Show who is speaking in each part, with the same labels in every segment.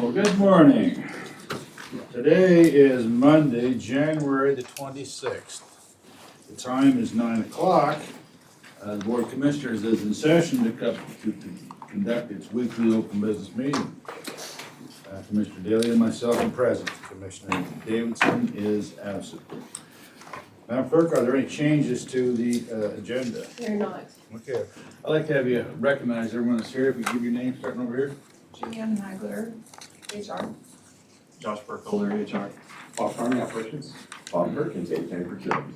Speaker 1: Well, good morning. Today is Monday, January the 26th. The time is 9 o'clock. The Board of Commissioners is in session to conduct its weekly open business meeting. Commissioner Daly and myself are present. Commissioner Davidson is absent. Madam Clerk, are there any changes to the agenda?
Speaker 2: They're not.
Speaker 1: Okay, I'd like to have you recognize everyone that's here. If you give your name starting over here.
Speaker 2: Julianne Hagler, HR.
Speaker 3: Josh Burkholder, HR.
Speaker 4: Bob Farming Operations. Bob Perkins, County Procurement.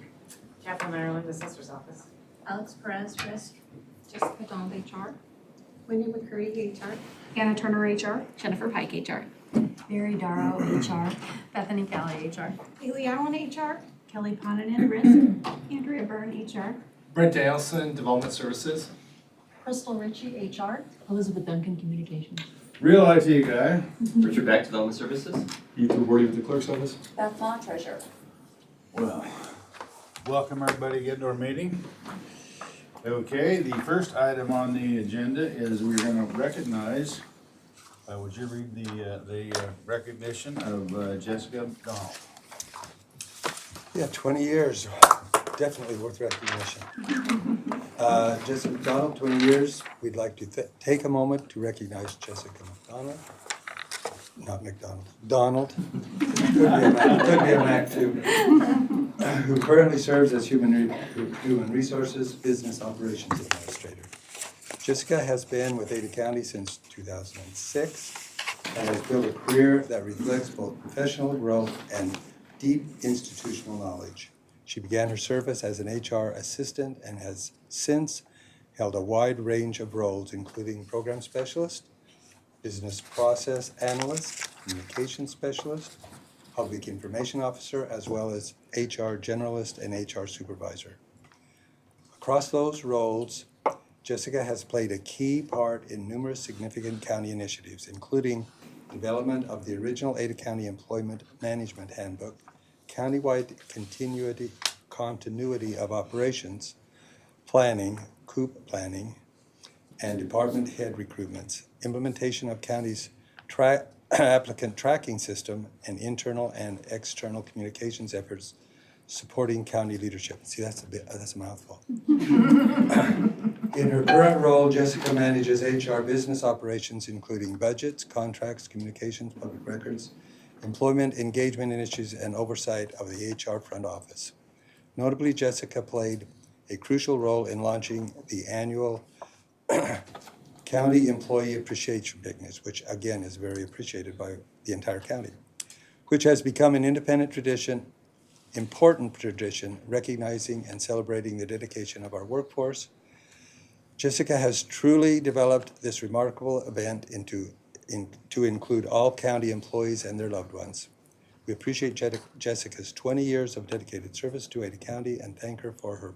Speaker 5: Jacqueline Ireland, Assessor's Office.
Speaker 6: Alex Perez, Risk.
Speaker 7: Jessica Donald, HR.
Speaker 2: Wendy McCurdy, HR.
Speaker 7: Anna Turner, HR.
Speaker 6: Jennifer Pike, HR.
Speaker 7: Mary Darrow, HR.
Speaker 6: Bethany Kelly, HR.
Speaker 7: Haley Allen, HR.
Speaker 6: Kelly Ponanen, Risk.
Speaker 7: Andrea Byrne, HR.
Speaker 3: Brent Danielson, Development Services.
Speaker 7: Crystal Ritchie, HR.
Speaker 6: Elizabeth Duncan, Communications.
Speaker 1: Real IT guy.
Speaker 8: Richard Beck, Development Services.
Speaker 4: Ethan Bordy with the Clerk's Office.
Speaker 6: Beth Law, Treasurer.
Speaker 1: Well, welcome everybody again to our meeting. Okay, the first item on the agenda is we're going to recognize, would you read the recognition of Jessica McDonald?
Speaker 9: Yeah, 20 years, definitely worth recognition. Jessica McDonald, 20 years. We'd like to take a moment to recognize Jessica McDonald. Not McDonald, Donald. Could be a Mac too. Who currently serves as Human Resources Business Operations Administrator. Jessica has been with Ada County since 2006 and has built a career that reflects both professional growth and deep institutional knowledge. She began her service as an HR assistant and has since held a wide range of roles, including program specialist, business process analyst, communication specialist, public information officer, as well as HR generalist and HR supervisor. Across those roles, Jessica has played a key part in numerous significant county initiatives, including development of the original Ada County Employment Management Handbook, countywide continuity of operations, planning, COOP planning, and department head recruitments, implementation of county's applicant tracking system, and internal and external communications efforts supporting county leadership. See, that's a mouthful. In her current role, Jessica manages HR business operations, including budgets, contracts, communications, public records, employment engagement initiatives, and oversight of the HR front office. Notably, Jessica played a crucial role in launching the annual County Employee Appreciation Picnic, which again is very appreciated by the entire county, which has become an independent tradition, important tradition, recognizing and celebrating the dedication of our workforce. Jessica has truly developed this remarkable event to include all county employees and their loved ones. We appreciate Jessica's 20 years of dedicated service to Ada County and thank her for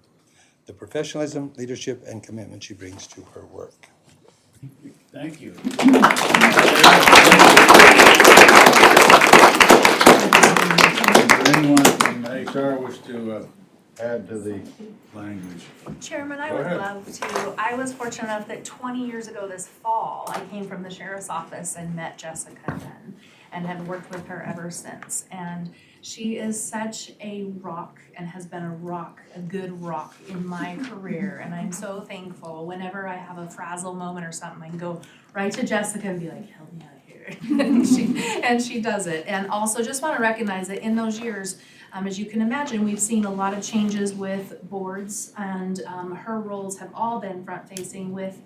Speaker 9: the professionalism, leadership, and commitment she brings to her work.
Speaker 1: Thank you. Does anyone from HR wish to add to the language?
Speaker 10: Chairman, I
Speaker 1: Go
Speaker 10: would
Speaker 1: ahead.
Speaker 10: love to. I was fortunate enough that 20 years ago this fall, I came from the sheriff's office and met Jessica then and have worked with her ever since. And she is such a rock and has been a good rock in my career. And I'm so thankful whenever I have a frazzle moment or something, I can go right to Jessica and be like, help me out here. and she does it. And also just want to recognize that in those years, as you can imagine, we've seen a lot of changes with boards, and her roles have all been front-facing with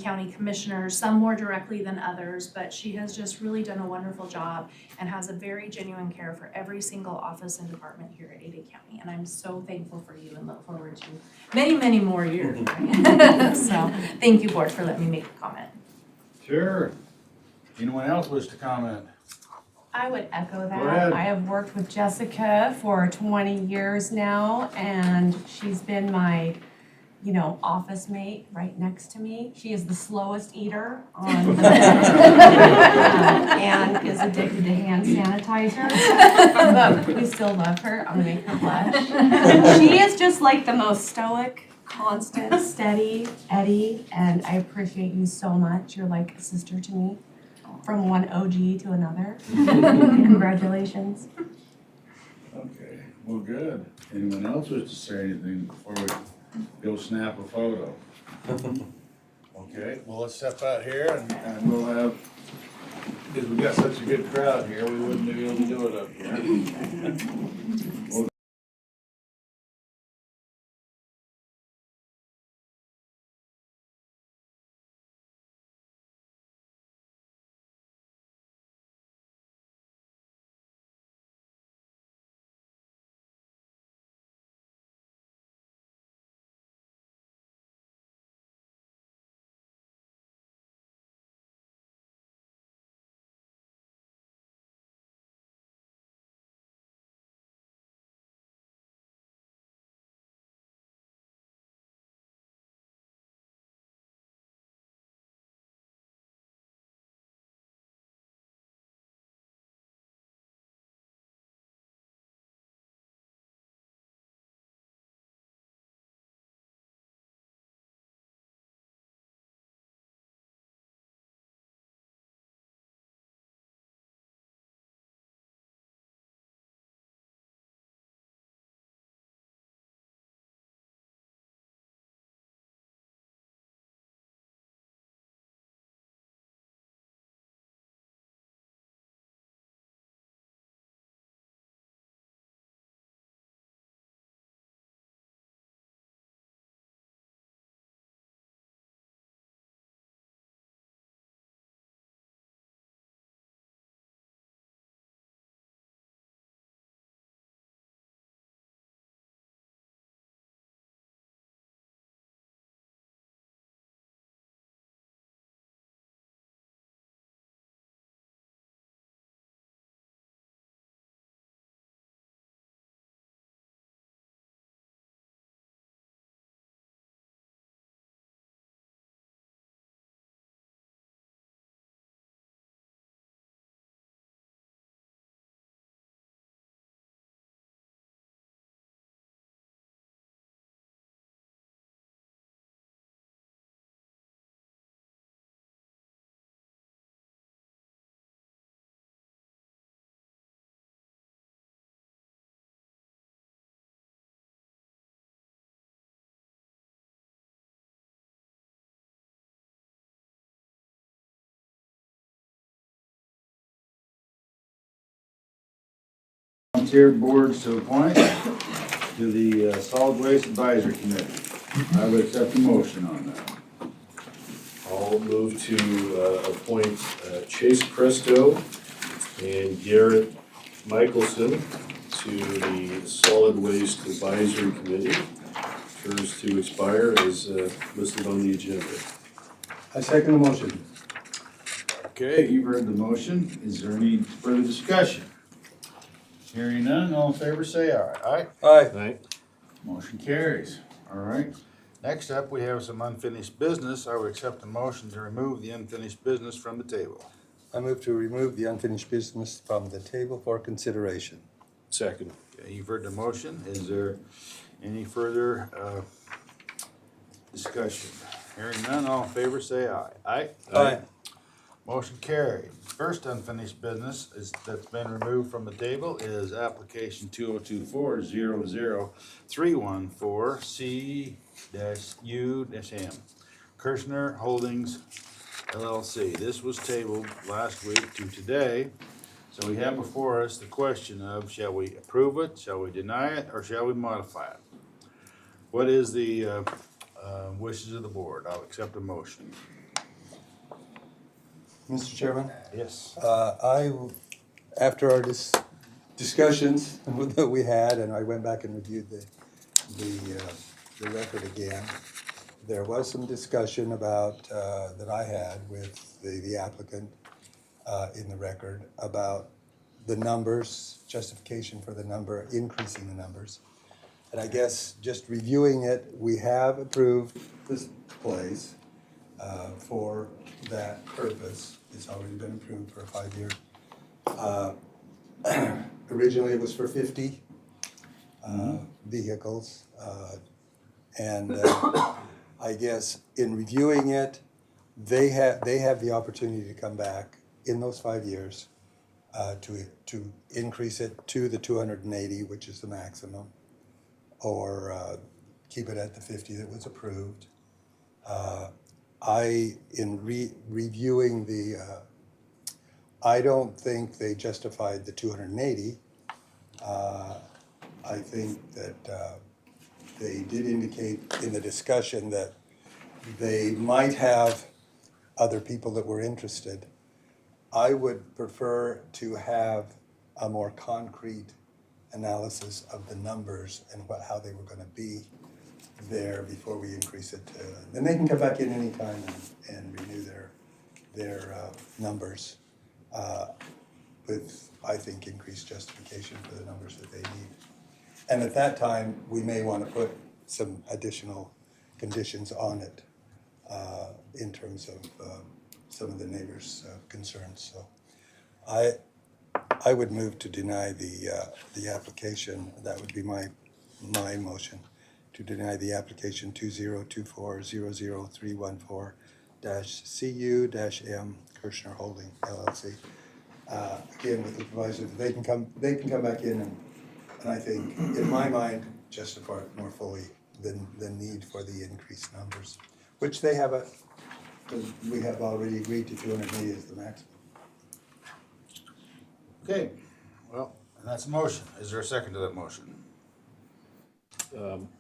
Speaker 10: county commissioners, some more directly than others, but she has just really done a wonderful job and has a very genuine care for every single office and department here at Ada County. And I'm so thankful for you and look forward to many, many more years. So thank you, board, for letting me make a comment.
Speaker 1: Sure. Anyone else wish to comment?
Speaker 2: I would echo
Speaker 1: Go ahead.
Speaker 2: that. I have worked with Jessica for 20 years now, and she's been my, office mate right next to me. She is the slowest eater on the and is addicted to hand sanitizer. But we still love her. I'm gonna make her blush. She is just like the most stoic, constant, steady Eddie, and I appreciate you so much. You're like a sister to me. from one OG to another. Congratulations.
Speaker 1: Okay, well, good. Anyone else wish to say anything before we go snap a photo? Okay, well, let's step out here and we'll have, because we got such a good crowd here, we wouldn't be able to do it up here. We'll volunteer boards to appoint to the Solid Waste Advisory Committee. I would accept a motion on that.
Speaker 4: I'll move to appoint Chase Presto and Garrett Michelson to the Solid Waste Advisory Committee. Terms to expire as listed on the agenda.
Speaker 9: I second the motion.
Speaker 1: Okay, you've heard the motion. Is there any further discussion? Hearing none, all in favor say aye. Aye?
Speaker 9: Aye.
Speaker 1: Motion carries. All right. Next up, we have some unfinished business. I would accept the motion to remove the unfinished business from the table.
Speaker 9: I move to remove the unfinished business from the table for consideration.
Speaker 4: Second.
Speaker 1: Okay, you've heard the motion. Is there any further discussion? Hearing none, all in favor say aye. Aye?
Speaker 9: Aye.
Speaker 1: Motion carried. First unfinished business that's been removed from the table is application 2024-00314C-U-M. Kirshner Holdings LLC. This was tabled last week to today. So we have before us the question of, shall we approve it, shall we deny it, or shall we modify it? What is the wishes of the board? I'll accept a motion.
Speaker 9: Mr. Chairman?
Speaker 1: Yes.
Speaker 9: After our discussions that we had, and I went back and reviewed the record again, there was some discussion about, that I had with the applicant in the record about the numbers, justification for the number, increasing the numbers. And I guess just reviewing it, we have approved this place for that purpose. It's already been approved for a 5-year. Originally, it was for 50 vehicles. And I guess in reviewing it, they have the opportunity to come back in those 5 years to increase it to the 280, which is the maximum, or keep it at the 50 that was approved. Reviewing the, I don't think they justified the 280. I think that they did indicate in the discussion that they might have other people that were interested. I would prefer to have a more concrete analysis of the numbers and how they were gonna be there before we increase it to, and they can come back in anytime and renew their numbers with, I think, increased justification for the numbers that they need. And at that time, we may want to put some additional conditions on it in terms of some of the neighbors' concerns. So I would move to deny the application. That would be my motion, to deny the application 2024-00314-CU-M Kirshner Holding LLC. Again, with the proviso that they can come back in and I think, in my mind, justify it more fully than the need for the increased numbers, which they have because we have already agreed to 280 as the maximum.
Speaker 1: Okay, well, and that's a motion. Is there a second to that motion?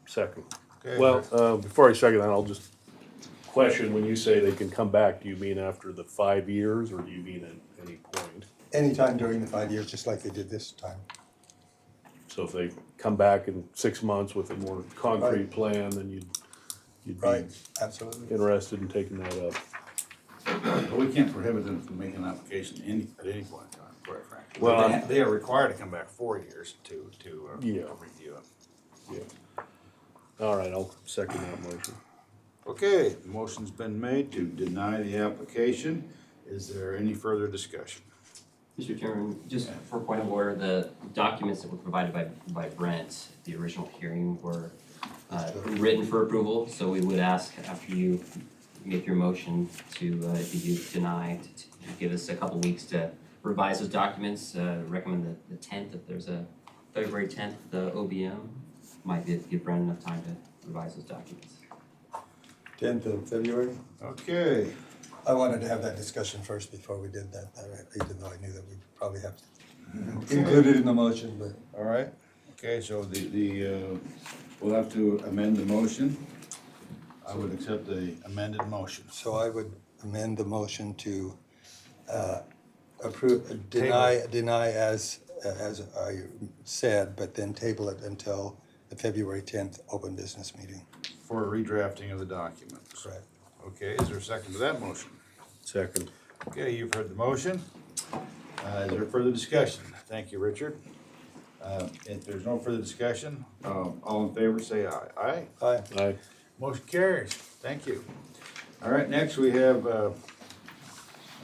Speaker 11: Second.
Speaker 1: Okay.
Speaker 11: Well, before I second that, I'll just question, when you say they can come back, do you mean after the 5 years, or do you mean at any point?
Speaker 9: Anytime during the 5 years, just like they did this time.
Speaker 11: So if they come back in 6 months with a more concrete
Speaker 9: Right.
Speaker 11: plan, then you'd be
Speaker 9: Right, absolutely.
Speaker 11: interested in taking that up.
Speaker 1: But we can't prohibit them from making an application at any point in time, quite frankly.
Speaker 11: Well,
Speaker 1: They are required to come back 4 years to
Speaker 11: Yeah.
Speaker 1: review it.
Speaker 11: Yeah. All right, I'll second that motion.
Speaker 1: Okay, the motion's been made to deny the application. Is there any further discussion?
Speaker 8: Mr. Chairman, just for point of order, the documents that were provided by Brent, at the original hearing, were written for approval, so we would ask after you make your motion to, if you deny, to give us a couple weeks to revise those documents, recommend the 10th, if there's a February 10th, the OBM, might give Brent enough time to revise those documents.
Speaker 9: 10th of February.
Speaker 1: Okay,
Speaker 9: I wanted to have that discussion first before we did that, even though I knew that we'd probably have to include it in the motion, but.
Speaker 1: all right. Okay, so we'll have to amend the motion. I would accept the amended motion.
Speaker 9: So I would amend the motion to approve, deny as I said, but then table it until the February 10th open business meeting.
Speaker 1: For a redrafting of the documents.
Speaker 9: Correct.
Speaker 1: Okay, is there a second to that motion?
Speaker 11: Second.
Speaker 1: Okay, you've heard the motion. Is there further discussion? Thank you, Richard. If there's no further discussion, all in favor say aye. Aye?
Speaker 9: Aye.
Speaker 11: Aye.
Speaker 1: Motion carries. Thank you. All right, next we have,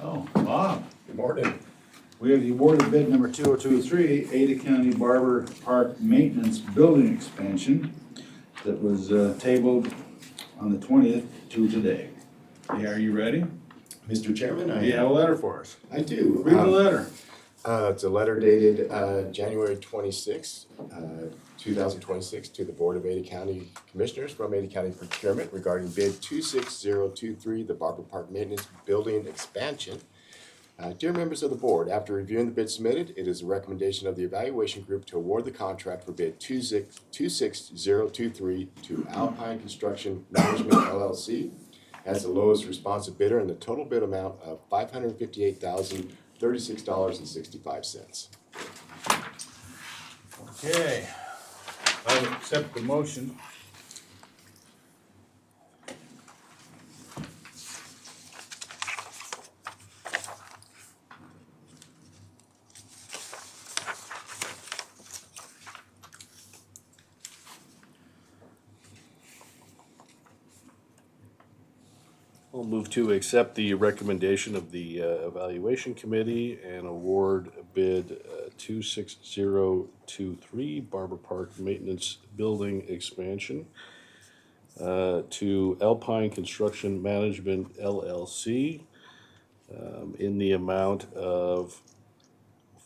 Speaker 1: Bob.
Speaker 4: Good morning.
Speaker 1: We have the award of bid number 2023, Ada County Barber Park Maintenance Building Expansion that was tabled on the 20th to today. Yeah, are you ready?
Speaker 4: Mr. Chairman,
Speaker 1: You have a letter for us.
Speaker 4: I do.
Speaker 1: Read the letter.
Speaker 4: It's a letter dated January 26, 2026 to the Board of Ada County Commissioners from Ada County Procurement regarding bid 26023, the Barber Park Maintenance Building Expansion. Dear members of the board, after reviewing the bid submitted, it is the recommendation of the evaluation group to award the contract for bid 26023 to Alpine Construction Management LLC as the lowest responsive bidder in the total bid amount of $558,036.65.
Speaker 1: Okay. I will accept the motion.
Speaker 11: I'll move to accept the recommendation of the evaluation committee and award bid 26023 Barber Park Maintenance Building Expansion to Alpine Construction Management LLC in the amount of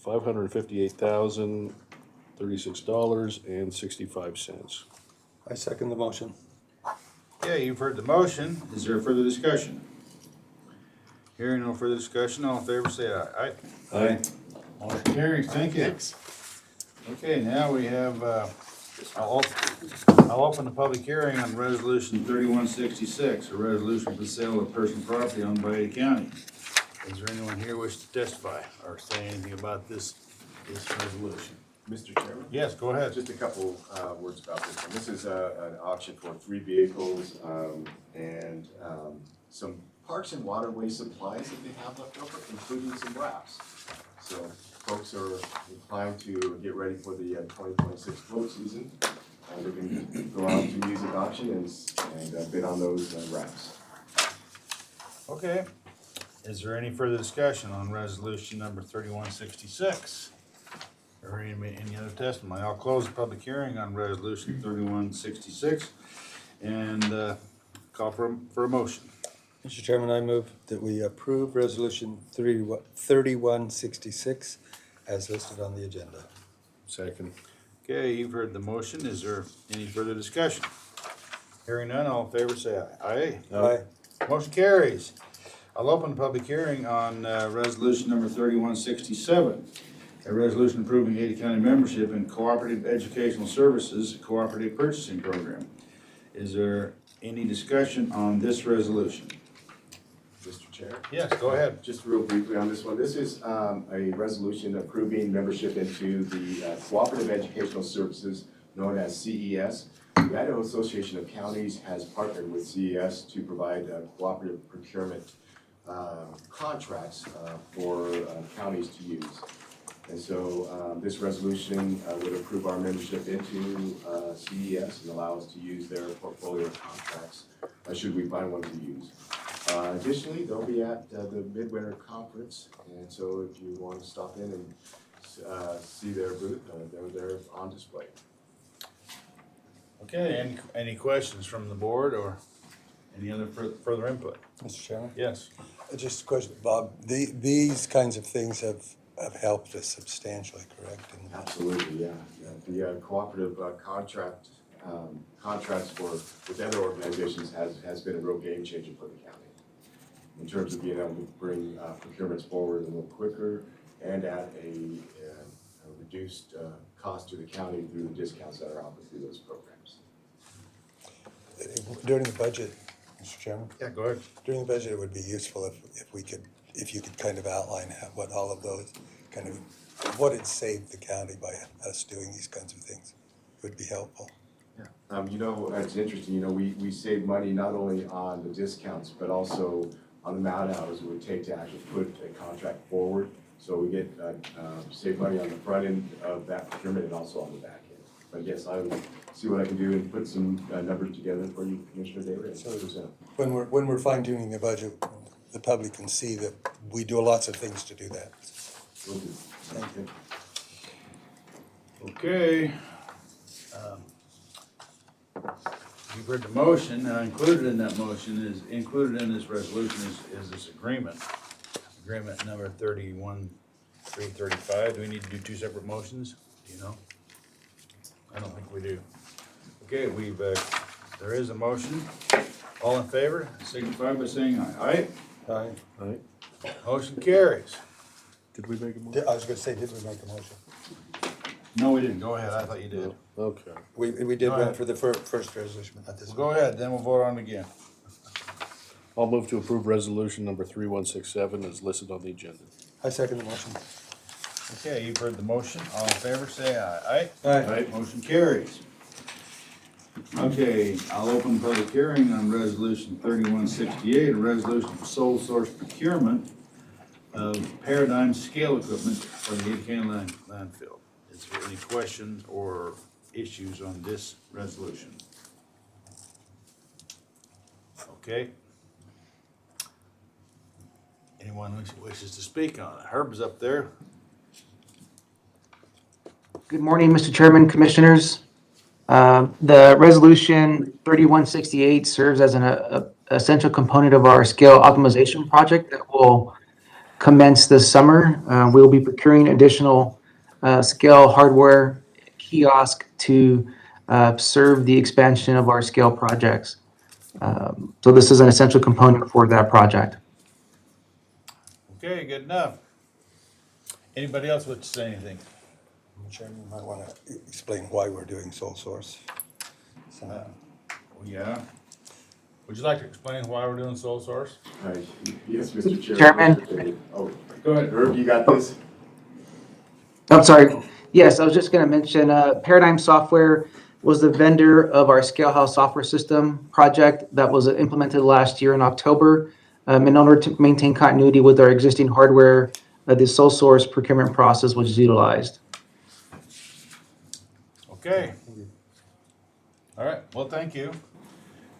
Speaker 11: $558,036.65.
Speaker 9: I second the motion.
Speaker 1: Okay, you've heard the motion. Is there further discussion? Hearing no further discussion, all in favor say aye.
Speaker 11: Aye.
Speaker 1: Motion carries, thank you. Okay, now we have, I'll open the public hearing on resolution 3166, a resolution for the sale of personal property owned by Ada County. Is there anyone here wish to testify or say anything about this resolution?
Speaker 4: Mr. Chairman?
Speaker 1: Yes, go ahead.
Speaker 4: Just a couple words about this one. This is an auction for 3 vehicles and some parks and waterway supplies that they have left over, including some wraps. So folks are inclined to get ready for the 2026 boat season. They can go out to music auction and bid on those wraps.
Speaker 1: Okay. Is there any further discussion on resolution number 3166? Or any other testimony? I'll close the public hearing on resolution 3166 and call for a motion.
Speaker 9: Mr. Chairman, I move that we approve resolution 3166 as listed on the agenda.
Speaker 11: Second.
Speaker 1: Okay, you've heard the motion. Is there any further discussion? Hearing none, all in favor say aye. Aye.
Speaker 9: Aye.
Speaker 1: Motion carries. I'll open the public hearing on resolution number 3167, a resolution approving Ada County membership in Cooperative Educational Services Cooperative Purchasing Program. Is there any discussion on this resolution?
Speaker 4: Mr. Chair?
Speaker 1: Yes, go ahead.
Speaker 4: Just real briefly on this one, this is a resolution approving membership into the Cooperative Educational Services known as CES. The Idaho Association of Counties has partnered with CES to provide cooperative procurement contracts for counties to use. And so this resolution would approve our membership into CES and allow us to use their portfolio of contracts should we find one to use. Additionally, they'll be at the Midwinter Conference, and so if you want to stop in and see their booth, they're on display.
Speaker 1: Okay, any questions from the board or any other further input?
Speaker 9: Mr. Chairman?
Speaker 1: Yes.
Speaker 9: Just a question, Bob. These kinds of things have helped us substantially, correct?
Speaker 4: Absolutely, yeah. The cooperative contracts with other organizations has been a real game changer for the county in terms of being able to bring procurements forward a little quicker and at a reduced cost to the county through the discounts that are offered through those programs.
Speaker 9: During the budget, Mr. Chairman?
Speaker 1: Yeah, go ahead.
Speaker 9: During the budget, it would be useful if you could kind of outline what all of those what it saved the county by us doing these kinds of things. It would be helpful.
Speaker 4: It's interesting, we save money not only on the discounts, but also on the amount of hours it would take to actually put a contract forward. So we get, save money on the front end of that procurement and also on the back end. But yes, I will see what I can do and put some numbers together for you, Commissioner David.
Speaker 9: So when we're fine tuning the budget, the public can see that we do lots of things to do that.
Speaker 4: Will do. Thank you.
Speaker 1: Okay. You've heard the motion. Included in that motion included in this resolution is this agreement number 31335. Do we need to do two separate motions? Do you know? I don't think we do. Okay, there is a motion. All in favor, signify by saying aye.
Speaker 9: Aye.
Speaker 11: Aye.
Speaker 1: Motion carries.
Speaker 11: Did we make a motion?
Speaker 9: I was going to say, did we make a motion?
Speaker 1: No, we didn't. Go ahead. I thought you did.
Speaker 11: Okay.
Speaker 9: We did
Speaker 1: Go
Speaker 9: one
Speaker 1: ahead.
Speaker 9: for the first resolution, but not this
Speaker 1: Well,
Speaker 9: one.
Speaker 1: go ahead, then we'll vote on it again.
Speaker 11: I'll move to approve resolution number 3167 as listed on the agenda.
Speaker 9: I second the motion.
Speaker 1: Okay, you've heard the motion. All in favor, say aye.
Speaker 9: Aye.
Speaker 1: Motion carries. Okay, I'll open the public hearing on resolution 3168, a resolution for sole source procurement of Paradigm scale equipment for the Ada County landfill. Is there any questions or issues on this resolution? Okay. Anyone who wishes to speak on it? Herb's up there.
Speaker 12: Good morning, Mr. Chairman, Commissioners. The resolution 3168 serves as an essential component of our scale optimization project that will commence this summer. We'll be procuring additional scale hardware kiosk to serve the expansion of our scale projects. So this is an essential component for that project.
Speaker 1: Okay, good enough. Anybody else wish to say anything?
Speaker 9: Chairman, you might want to explain why we're doing sole source.
Speaker 1: Yeah. Would you like to explain why we're doing sole source?
Speaker 4: Yes, Mr.
Speaker 12: Chairman.
Speaker 4: Oh,
Speaker 1: Go ahead.
Speaker 4: Herb, you got this?
Speaker 12: I'm sorry. Yes, I was just going to mention Paradigm Software was the vendor of our Scalehouse software system project that was implemented last year in October. In order to maintain continuity with our existing hardware, the sole source procurement process was utilized.
Speaker 1: Okay. All right, well, thank you.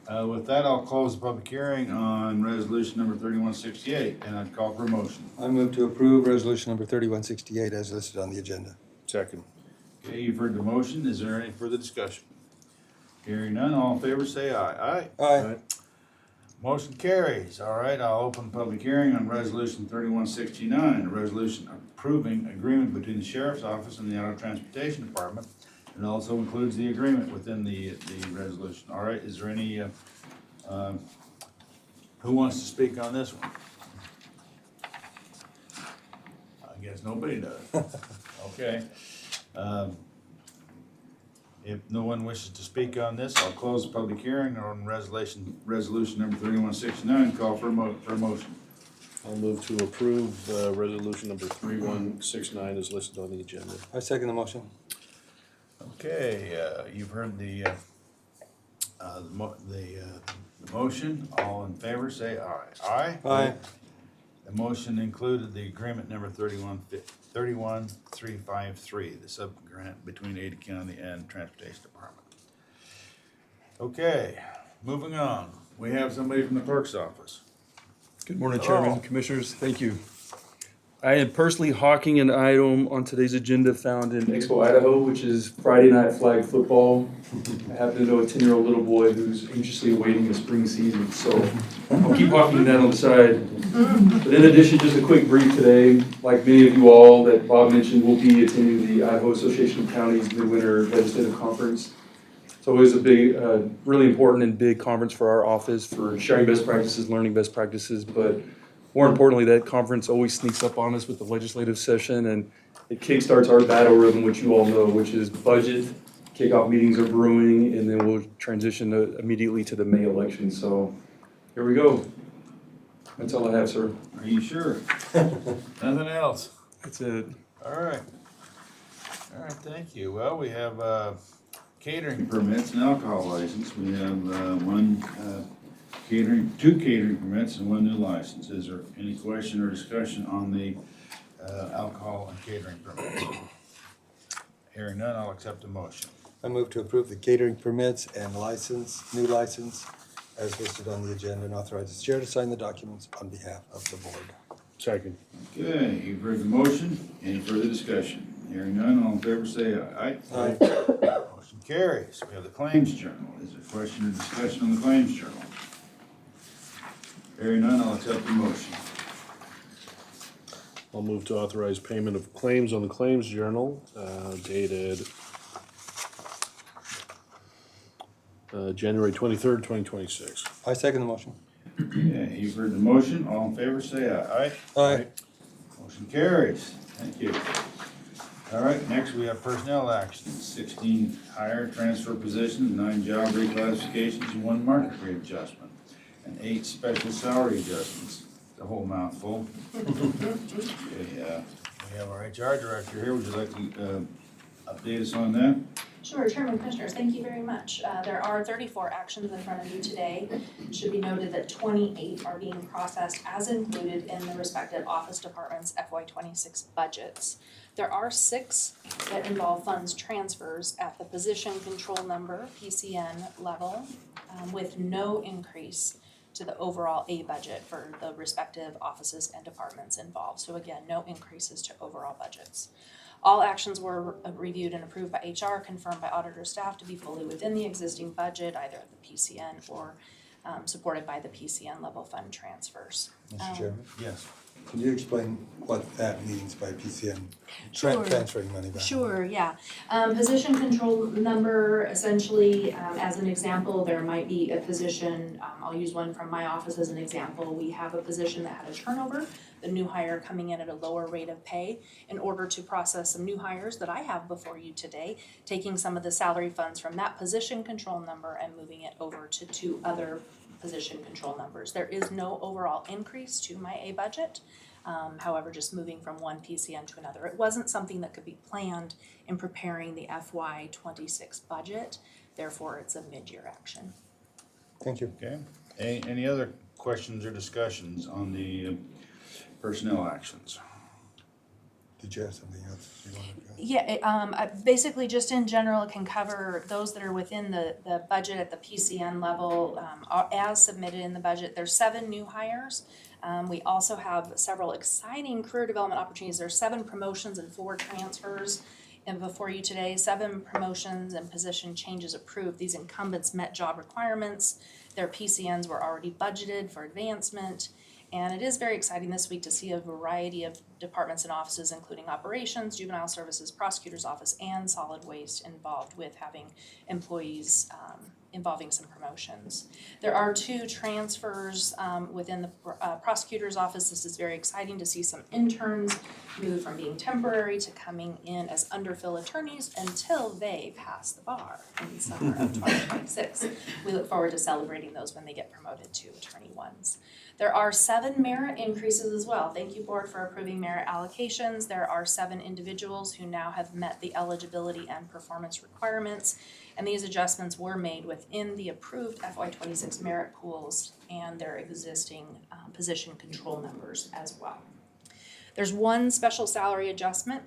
Speaker 1: With that, I'll close the public hearing on resolution number 3168, and I'd call for a motion.
Speaker 9: I move to approve resolution number 3168 as listed on the agenda.
Speaker 11: Second.
Speaker 1: Okay, you've heard the motion. Is there any further discussion? Hearing none, all in favor say aye. Aye.
Speaker 9: Aye.
Speaker 1: Motion carries. All right, I'll open the public hearing on resolution 3169, a resolution approving agreement between the sheriff's office and the Auto Transportation Department. It also includes the agreement within the resolution. All right, is there any, who wants to speak on this one? I guess nobody does. Okay. If no one wishes to speak on this, I'll close the public hearing on resolution number 3169, call for a motion.
Speaker 11: I'll move to approve resolution number 3169 as listed on the agenda.
Speaker 9: I second the motion.
Speaker 1: Okay, you've heard the motion. All in favor, say aye. Aye?
Speaker 9: Aye.
Speaker 1: The motion included the agreement number 31353, the sub-grant between Ada County and Transportation Department. Okay, moving on. We have somebody from the clerk's office.
Speaker 13: Good morning, Chairman, Commissioners. Thank you. I am personally hawking an item on today's agenda found in Expo, Idaho, which is Friday night flag football. I happen to know a 10-year-old little boy who's anxiously awaiting the spring season, so I'll keep hawking that on the side. But in addition, just a quick brief today. Like many of you all that Bob mentioned, we'll be attending the Idaho Association of Counties Midwinter Legislative Conference. It's always a big, really important and big conference for our office for sharing best practices, learning best practices, but more importantly, that conference always sneaks up on us with the legislative session, and it kickstarts our battle rhythm, which you all know, which is budget. Kickoff meetings are brewing, and then we'll transition immediately to the May election. So here we go. That's all I have, sir.
Speaker 1: Are you sure? Nothing else?
Speaker 13: That's it.
Speaker 1: All right. All right, thank you. Well, we have catering permits and alcohol license. We have two catering permits and one new license. Is there any question or discussion on the alcohol and catering permits? Hearing none, I'll accept the motion.
Speaker 9: I move to approve the catering permits and new license as listed on the agenda and authorize the chair to sign the documents on behalf of the board.
Speaker 11: Second.
Speaker 1: Okay, you've heard the motion. Any further discussion? Hearing none, all in favor say aye.
Speaker 9: Aye.
Speaker 1: Motion carries. We have the claims journal. Is there a question or discussion on the claims journal? Hearing none, I'll accept the motion.
Speaker 11: I'll move to authorize payment of claims on the claims journal dated January 23rd, 2026.
Speaker 9: I second the motion.
Speaker 1: Okay, you've heard the motion. All in favor say aye.
Speaker 9: Aye.
Speaker 1: Motion carries. Thank you. All right, next we have personnel actions. 16 hire transfer positions, 9 job reclassifications, and 1 market rate adjustment, and 8 special salary adjustments. The whole mouthful. Okay, we have our HR director here. Would you like to update us on that?
Speaker 10: Sure, Chairman, Commissioners, thank you very much. There are 34 actions in front of you today. It should be noted that 28 are being processed as included in the respective office departments' FY26 budgets. There are 6 that involve funds transfers at the position control number, PCN level, with no increase to the overall A budget for the respective offices and departments involved. So again, no increases to overall budgets. All actions were reviewed and approved by HR, confirmed by auditor staff to be fully within the existing budget, either at the PCN or supported by the PCN level fund transfers.
Speaker 9: Mr. Chairman?
Speaker 1: Yes.
Speaker 9: Can you explain what that means by PCN,
Speaker 10: Sure.
Speaker 9: transferring money back?
Speaker 10: Sure, yeah. Position control number, essentially, as an example, there might be a position, I'll use one from my office as an example. We have a position that had a turnover, the new hire coming in at a lower rate of pay. In order to process some new hires that I have before you today, taking some of the salary funds from that position control number and moving it over to two other position control numbers. There is no overall increase to my A budget. However, just moving from one PCN to another. It wasn't something that could be planned in preparing the FY '26 budget, therefore it's a mid-year action.
Speaker 9: Thank you.
Speaker 1: Okay, any other questions or discussions on the personnel actions?
Speaker 9: Did you have something else you wanted to?
Speaker 10: Yeah, basically just in general, it can cover those that are within the budget at the PCN level, as submitted in the budget. There's 7 new hires. We also have several exciting career development opportunities. There's 7 promotions and 4 transfers. And before you today, 7 promotions and position changes approved. These incumbents met job requirements. Their PCNs were already budgeted for advancement. And it is very exciting this week to see a variety of departments and offices, including operations, juvenile services, prosecutor's office, and solid waste involved with having employees involving some promotions. There are 2 transfers within the prosecutor's office. This is very exciting to see some interns move from being temporary to coming in as underfill attorneys until they pass the bar in the summer of 2026. We look forward to celebrating those when they get promoted to attorney ones. There are 7 merit increases as well. Thank you, board, for approving merit allocations. There are 7 individuals who now have met the eligibility and performance requirements, and these adjustments were made within the approved FY '26 merit pools and their existing position control numbers as well. There's 1 special salary adjustment.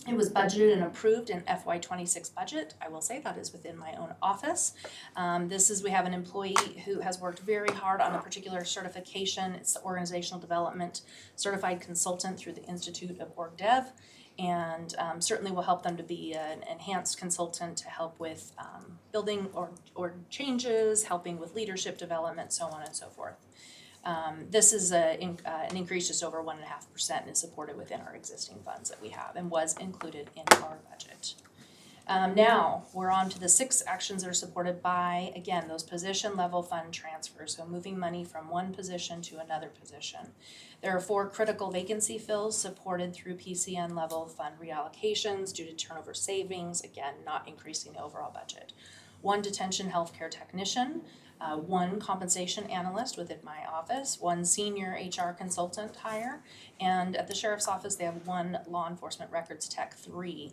Speaker 10: It was budgeted and approved in FY '26 budget. I will say that is within my own office. We have an employee who has worked very hard on a particular certification. It's the Organizational Development Certified Consultant through the Institute of Org Dev, and certainly will help them to be an enhanced consultant to help with building org changes, helping with leadership development, so on and so forth. This is an increase just over 1.5% and is supported within our existing funds that we have and was included in our budget. Now, we're on to the 6 actions that are supported by, again, those position level fund transfers, so moving money from one position to another position. There are 4 critical vacancy fills supported through PCN level fund reallocations due to turnover savings, again, not increasing the overall budget. 1 detention healthcare technician, 1 compensation analyst within my office, 1 senior HR consultant hire, and at the sheriff's office they have 1 law enforcement records tech 3.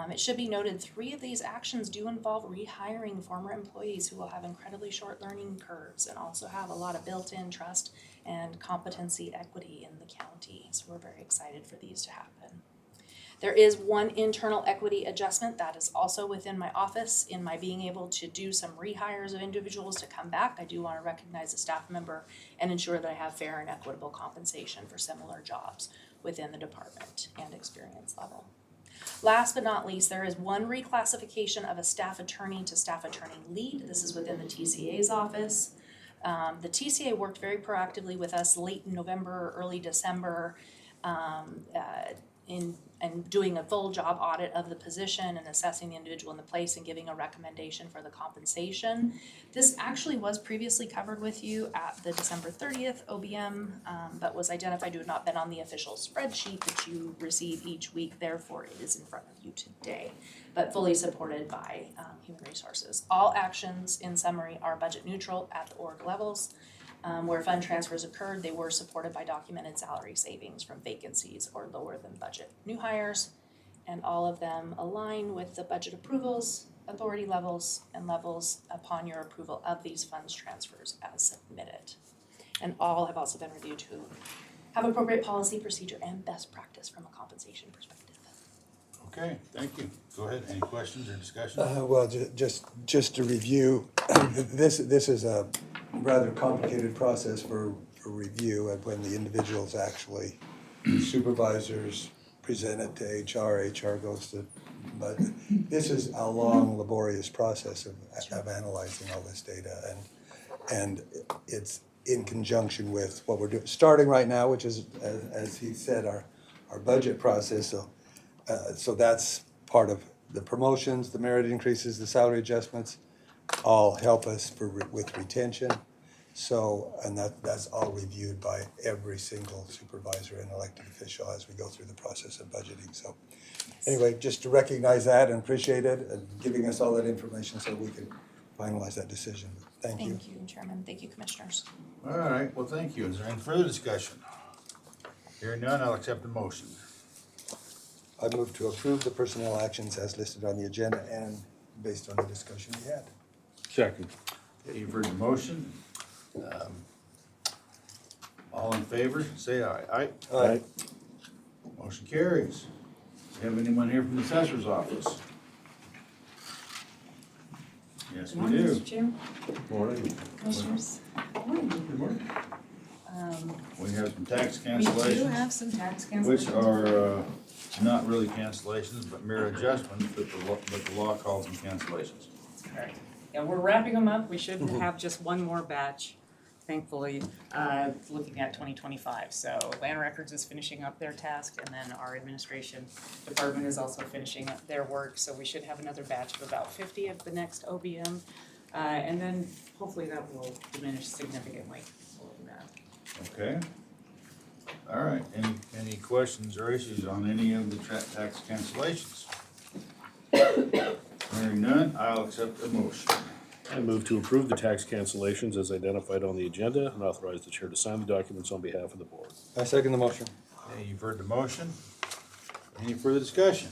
Speaker 10: It should be noted 3 of these actions do involve rehiring former employees who will have incredibly short learning curves and also have a lot of built-in trust and competency equity in the county. So we're very excited for these to happen. There is 1 internal equity adjustment that is also within my office in my being able to do some rehires of individuals to come back. I do want to recognize a staff member and ensure that I have fair and equitable compensation for similar jobs within the department and experience level. Last but not least, there is 1 reclassification of a staff attorney to staff attorney lead. This is within the TCA's office. The TCA worked very proactively with us late in November, early December, in doing a full job audit of the position and assessing the individual in the place and giving a recommendation for the compensation. This actually was previously covered with you at the December 30th OBM, but was identified to have not been on the official spreadsheet that you receive each week, therefore it is in front of you today, but fully supported by Human Resources. All actions, in summary, are budget neutral at the org levels. Where fund transfers occurred, they were supported by documented salary savings from vacancies or lower than budget new hires, and all of them align with the budget approvals, authority levels, and levels upon your approval of these funds transfers as submitted. And all have also been reviewed to have appropriate policy, procedure, and best practice from a compensation perspective.
Speaker 1: Okay, thank you. Go ahead, any questions or discussion?
Speaker 9: Well, just to review, this is a rather complicated process for review, and when the individuals actually, supervisors present it to HR goes to, but this is a long, laborious process of analyzing all this data, and in conjunction with what we're doing, starting right now, which is, as he said, our budget process. So that's part of the promotions, the merit increases, the salary adjustments, all help us with retention. So, and that's all reviewed by every single supervisor and elected official as we go through the process of budgeting. So anyway, just to recognize that and appreciate it and giving us all that information so we can finalize that decision. Thank you.
Speaker 10: Thank you, Chairman. Thank you, Commissioners.
Speaker 1: All right, well, thank you. Is there any further discussion? Hearing none, I'll accept the motion.
Speaker 9: I move to approve the personnel actions as listed on the agenda and based on the discussion we had.
Speaker 11: Second.
Speaker 1: Okay, you've heard the motion. All in favor, say aye. Aye.
Speaker 11: Aye.
Speaker 1: Motion carries. Do you have anyone here from the assessor's office? Yes, we do.
Speaker 6: Chair,
Speaker 11: Morning.
Speaker 6: Commissioners.
Speaker 11: Good morning.
Speaker 1: We have some tax
Speaker 6: We do
Speaker 1: cancellations,
Speaker 6: have some tax cancellations.
Speaker 1: which are not really cancellations, but mere adjustments, but the law calls them cancellations.
Speaker 5: That's correct. Yeah, we're wrapping them up. We should have just one more batch, thankfully, looking at 2025. So Land Records is finishing up their task, and then our administration department is also finishing up their work. So we should have another batch of about 50 of the next OBM. And then hopefully that will diminish significantly.
Speaker 1: Okay. All right, any questions or issues on any of the tax cancellations? Hearing none, I'll accept the motion.
Speaker 11: I move to approve the tax cancellations as identified on the agenda and authorize the chair to sign the documents on behalf of the board.
Speaker 9: I second the motion.
Speaker 1: Okay, you've heard the motion. Any further discussion?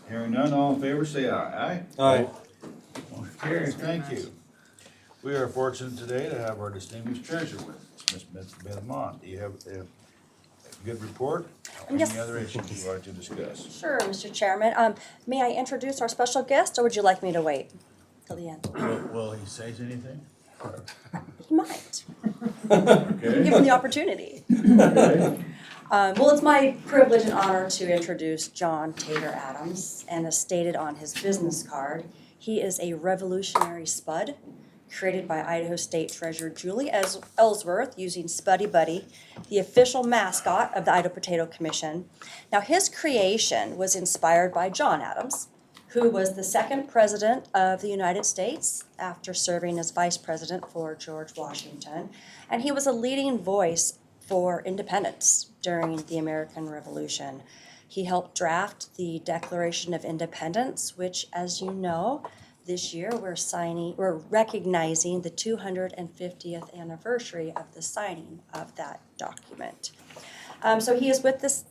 Speaker 1: Hearing none, all in favor, say aye. Aye?
Speaker 9: Aye.
Speaker 1: Motion carries, thank you. We are fortunate today to have our distinguished treasurer with us, Ms. Beth Mond. Do you have a good report?
Speaker 14: Yes.
Speaker 1: Any other issues you'd like to discuss?
Speaker 14: Sure, Mr. Chairman. May I introduce our special guest, or would you like me to wait till the end?
Speaker 1: Will he say anything?
Speaker 14: He might.
Speaker 1: Okay.
Speaker 14: Give him the opportunity.
Speaker 1: Okay.
Speaker 14: Well, it's my privilege and honor to introduce John Tater Adams, and as stated on his business card, he is a revolutionary spud created by Idaho State Treasurer Julie Ellsworth using Spuddy Buddy, the official mascot of the Idaho Potato Commission. Now, his creation was inspired by John Adams, who was the second president of the United States after serving as vice president for George Washington, and he was a leading voice for independence during the American Revolution. He helped draft the Declaration of Independence, which, as you know, this year we're recognizing the 250th anniversary of the signing of that document. So he is with us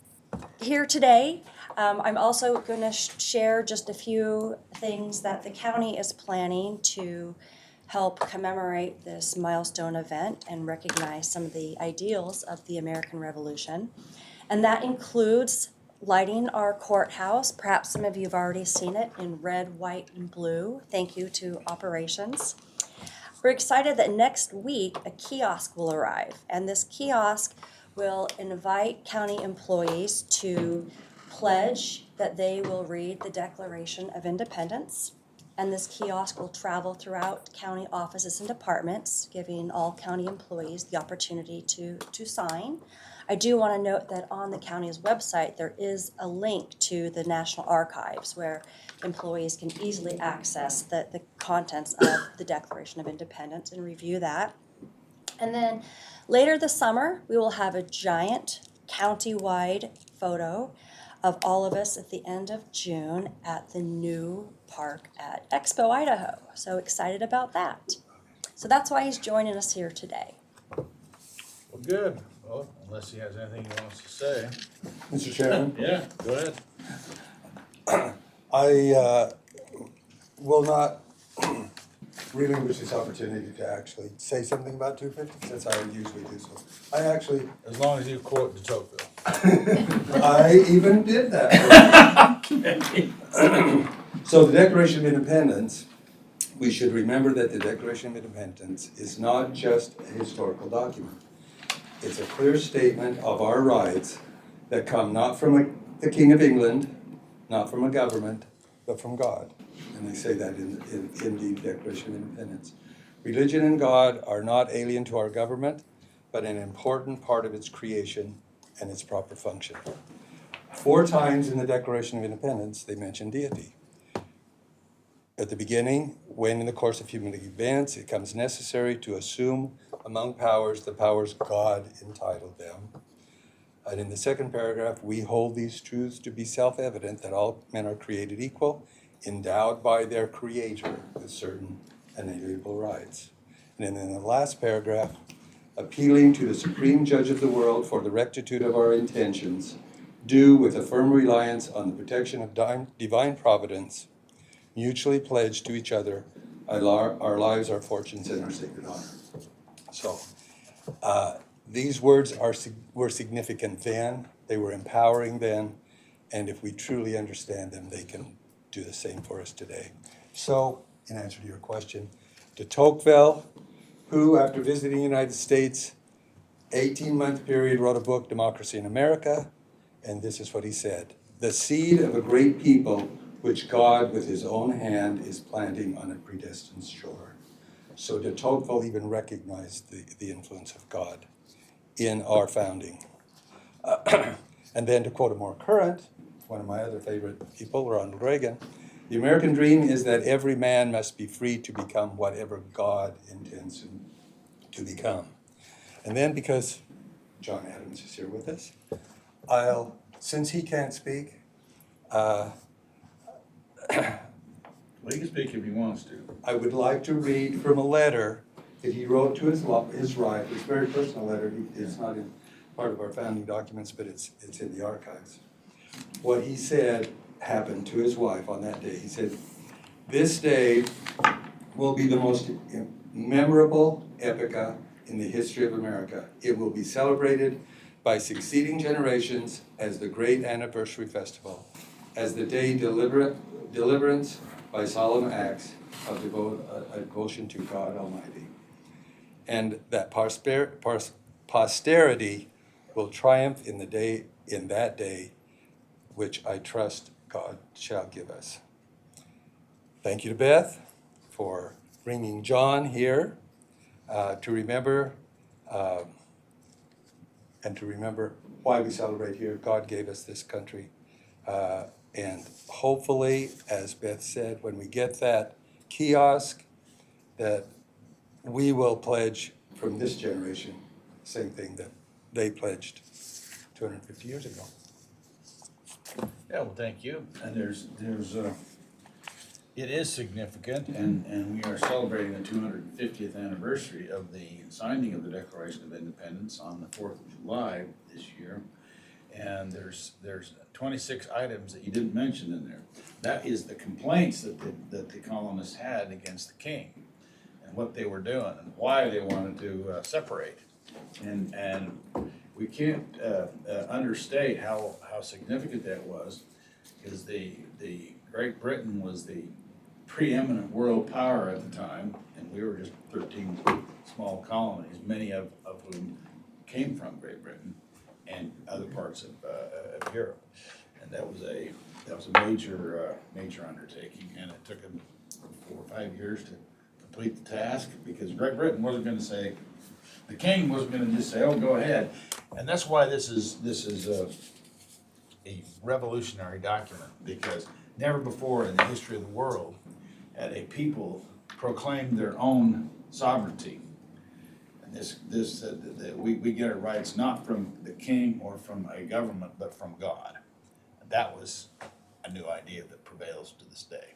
Speaker 14: here today. I'm also going to share just a few things that the county is planning to help commemorate this milestone event and recognize some of the ideals of the American Revolution. And that includes lighting our courthouse. Perhaps some of you have already seen it in red, white, and blue. Thank you to Operations. We're excited that next week a kiosk will arrive, and this kiosk will invite county employees to pledge that they will read the Declaration of Independence. And this kiosk will travel throughout county offices and departments, giving all county employees the opportunity to sign. I do want to note that on the county's website, there is a link to the National Archives where employees can easily access the contents of the Declaration of Independence and review that. And then later this summer, we will have a giant county-wide photo of all of us at the end of June at the new park at Expo, Idaho. So excited about that. So that's why he's joining us here today.
Speaker 1: Well, good. Well, unless he has anything he wants to say.
Speaker 9: Mr. Chairman?
Speaker 1: Yeah, go ahead.
Speaker 9: I will not relinquish this opportunity to actually say something about 250, since I usually do so. I actually...
Speaker 1: As long as you quote de Tocqueville.
Speaker 9: I even did that. So the Declaration of Independence, we should remember that the Declaration of Independence is not just a historical document. It's a clear statement of our rights that come not from the King of England, not from a government, but from God. And they say that in the Declaration of Independence. Religion and God are not alien to our government. but an important part of its creation and its proper function. 4 times in the Declaration of Independence, they mention deity. At the beginning, when in the course of human events it becomes necessary to assume among powers the powers God entitled them. And in the second paragraph, we hold these truths to be self-evident that all men are created equal, endowed by their Creator with certain inalienable rights. And then in the last paragraph, appealing to the supreme judge of the world for the rectitude of our intentions, do with a firm reliance on the protection of divine providence, mutually pledge to each other our lives, our fortunes, and our sacred honor. So these words were significant then, they were empowering then, and if we truly understand them, they can do the same for us today. So, in answer to your question, de Tocqueville, who, after visiting the United States, 18-month period, wrote a book, Democracy in America, and this is what he said: "The seed of a great people which God with his own hand is planting on a predestined shore." So de Tocqueville even recognized the influence of God in our founding. And then to quote a more current, one of my other favorite people, Ronald Reagan, "The American dream is that every man must be free to become whatever God intends him to become." And then, because John Adams is here with us, since he can't speak,
Speaker 1: Well, he can speak if he wants to.
Speaker 9: I would like to read from a letter that he wrote to his wife. It's a very personal letter. It's not in part of our founding documents, but it's in the archives. What he said happened to his wife on that day. He said, "This day will be the most memorable epocha in the history of America. It will be celebrated by succeeding generations as the great anniversary festival, as the day deliverance by solemn acts of devotion to God Almighty. And that posterity will triumph in that day, which I trust God shall give us." Thank you to Beth for bringing John here to remember and to remember why we celebrate here. God gave us this country. And hopefully, as Beth said, when we get that kiosk, that we will pledge from this generation the same thing that they pledged 250 years ago.
Speaker 1: Yeah, well, thank you. And it is significant, and we are celebrating the 250th anniversary of the signing of the Declaration of Independence on the 4th of July this year. And there's 26 items that you didn't mention in there. That is the complaints that the colonists had against the king and what they were doing and why they wanted to separate. And we can't understate how significant that was, because the Great Britain was the preeminent world power at the time, and we were just 13 small colonies, many of whom came from Great Britain and other parts of Europe. And that was a major undertaking, and it took them 4 or 5 years to complete the task, because Great Britain wasn't going to say, the king wasn't going to just say, "Oh, go ahead." And that's why this is a revolutionary document, because never before in the history of the world had a people proclaimed their own sovereignty. And we get our rights not from the king or from a government, but from God. And that was a new idea that prevails to this day.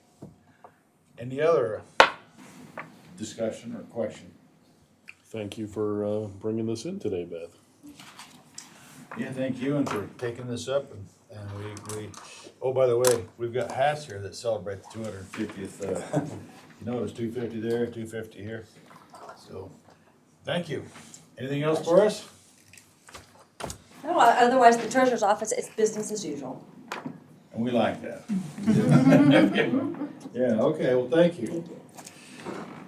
Speaker 1: Any other discussion or question?
Speaker 11: Thank you for bringing this in today, Beth.
Speaker 1: Yeah, thank you, and for taking this up, and we oh, by the way, we've got hats here that celebrate the 250th, you notice 250 there, 250 here, so, thank you. Anything else for us?
Speaker 14: No, otherwise the treasurer's office, it's business as usual.
Speaker 1: And we like that. Yeah, okay, well, thank you.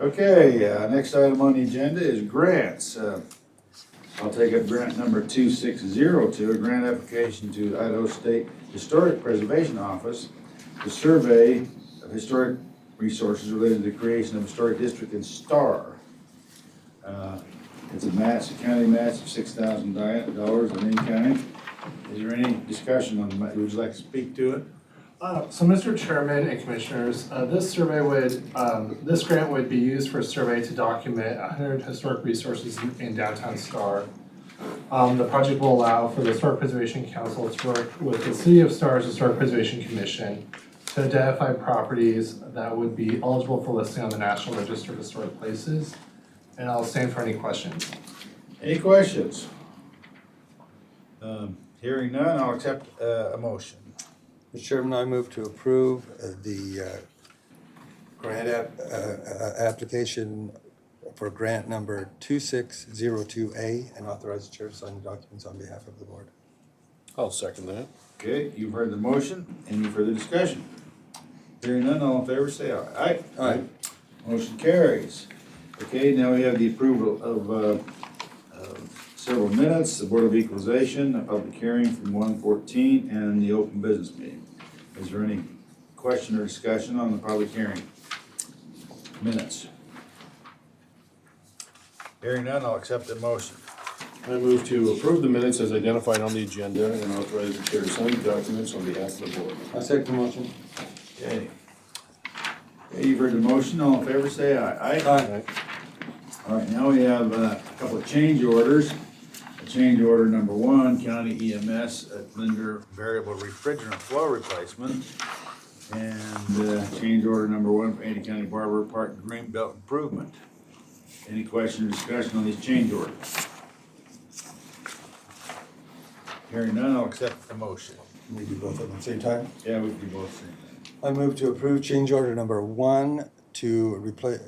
Speaker 1: Okay, next item on the agenda is grants. I'll take up grant number 2602, a grant application to Idaho State Historic Preservation Office to survey of historic resources related to the creation of historic district in Star. It's a match, a county match of $6,000 of any kind. Is there any discussion on the, would you like to speak to it?
Speaker 3: So Mr. Chairman and Commissioners, this grant would be used for a survey to document 100 historic resources in downtown Star. The project will allow for the Historic Preservation Council to work with the City of Star's Historic Preservation Commission to identify properties that would be eligible for listing on the National Register of Historic Places. And I'll stand for any questions.
Speaker 1: Any questions? Hearing none, I'll accept a motion.
Speaker 9: Mr. Chairman, I move to approve the grant application for grant number 2602A and authorize the chair to sign the documents on behalf of the board.
Speaker 11: I'll second that.
Speaker 1: Okay, you've heard the motion. Any further discussion? Hearing none, all in favor say aye. Aye.
Speaker 9: Aye.
Speaker 1: Motion carries. Okay, now we have the approval of several minutes, the Board of Equalization, a public hearing from 1:14, and the open business meeting. Is there any question or discussion on the public hearing minutes? Hearing none, I'll accept the motion.
Speaker 11: I move to approve the minutes as identified on the agenda and authorize the chair to sign the documents on behalf of the board.
Speaker 9: I second the motion.
Speaker 1: Okay. Okay, you've heard the motion, all in favor say aye. Aye.
Speaker 9: Aye.
Speaker 1: All right, now we have a couple of change orders. Change order number 1, County EMS at Linder Variable Refrigerant Flow Replacement. And change order number 1 for Ada County Barber Park Greenbelt Improvement. Any question or discussion on these change orders? Hearing none, I'll accept the motion.
Speaker 9: Can we do both of them at the same time?
Speaker 1: Yeah, we can do both same thing.
Speaker 9: I move to approve change order number 1 to replace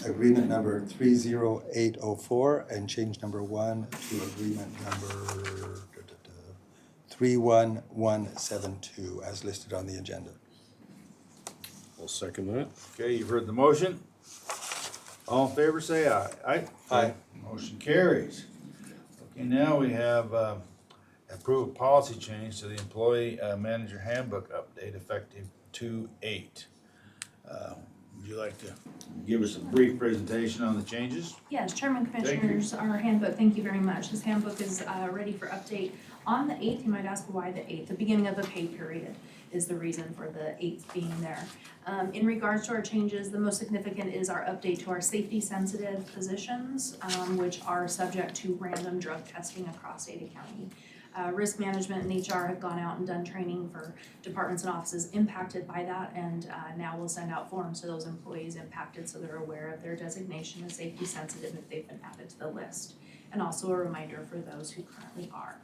Speaker 9: agreement number 30804 and change number 1 to agreement number 31172 as listed on the agenda.
Speaker 11: I'll second that.
Speaker 1: Okay, you've heard the motion. All in favor say aye. Aye.
Speaker 9: Aye.
Speaker 1: Motion carries. Okay, now we have approved policy change to the employee manager handbook update effective 2/8. Would you like to give us a brief presentation on the changes?
Speaker 10: Yes, Chairman,
Speaker 1: you.
Speaker 10: Commissioners, our handbook, thank you very much. This handbook is ready for update on the 8th. You might ask why the 8th? The beginning of the pay period is the reason for the 8th being there. In regards to our changes, the most significant is our update to our safety-sensitive positions, which are subject to random drug testing across Ada County. Risk management and HR have gone out and done training for departments and offices impacted by that, and now we'll send out forms to those employees impacted so they're aware of their designation as safety sensitive if they've been added to the list. And also a reminder for those who currently are.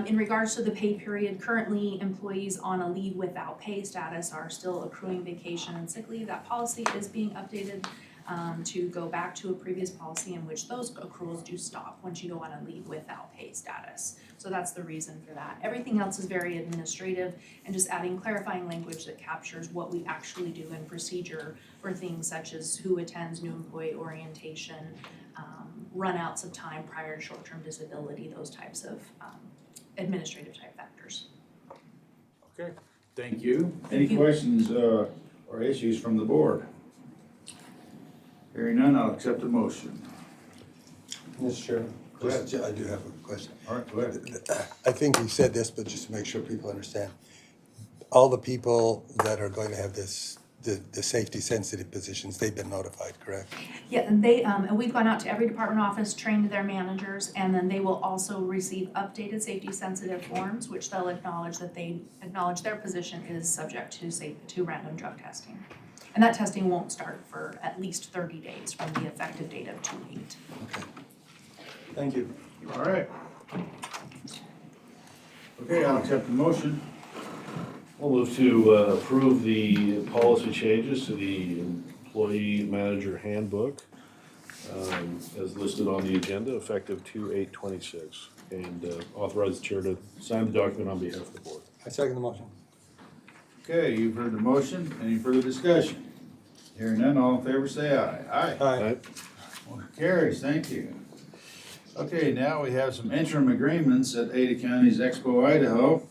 Speaker 10: In regards to the pay period, currently employees on a leave without pay status are still accruing vacation and sick leave. That policy is being updated to go back to a previous policy in which those accruals do stop once you go on a leave without pay status. So that's the reason for that. Everything else is very administrative and just adding clarifying language that captures what we actually do in procedure for things such as who attends new employee orientation, runouts of time prior to short-term disability, those types of administrative type factors.
Speaker 1: Okay, thank you. Any questions or issues from the board? Hearing none, I'll accept the motion.
Speaker 9: Mr. Chairman,
Speaker 1: Go ahead.
Speaker 9: I do have a question.
Speaker 1: All right, go ahead.
Speaker 9: I think we said this, but just to make sure people understand. All the people that are going to have this, the safety sensitive positions, they've been notified, correct?
Speaker 10: Yeah, and they, and we've gone out to every department office, trained their managers, and then they will also receive updated safety sensitive forms, which they'll acknowledge that they acknowledge their position is subject to random drug testing. And that testing won't start for at least 30 days from the effective date of 2/8.
Speaker 9: Okay. Thank you.
Speaker 1: All right. Okay, I'll accept the motion.
Speaker 11: I'll move to approve the policy changes to the employee manager handbook as listed on the agenda, effective 2/8/26, and authorize the chair to sign the document on behalf of the board.
Speaker 9: I second the motion.
Speaker 1: Okay, you've heard the motion. Any further discussion? Hearing none, all in favor say aye. Aye.
Speaker 9: Aye.
Speaker 1: Motion carries, thank you. Okay, now we have some interim agreements at Ada County's Expo Idaho.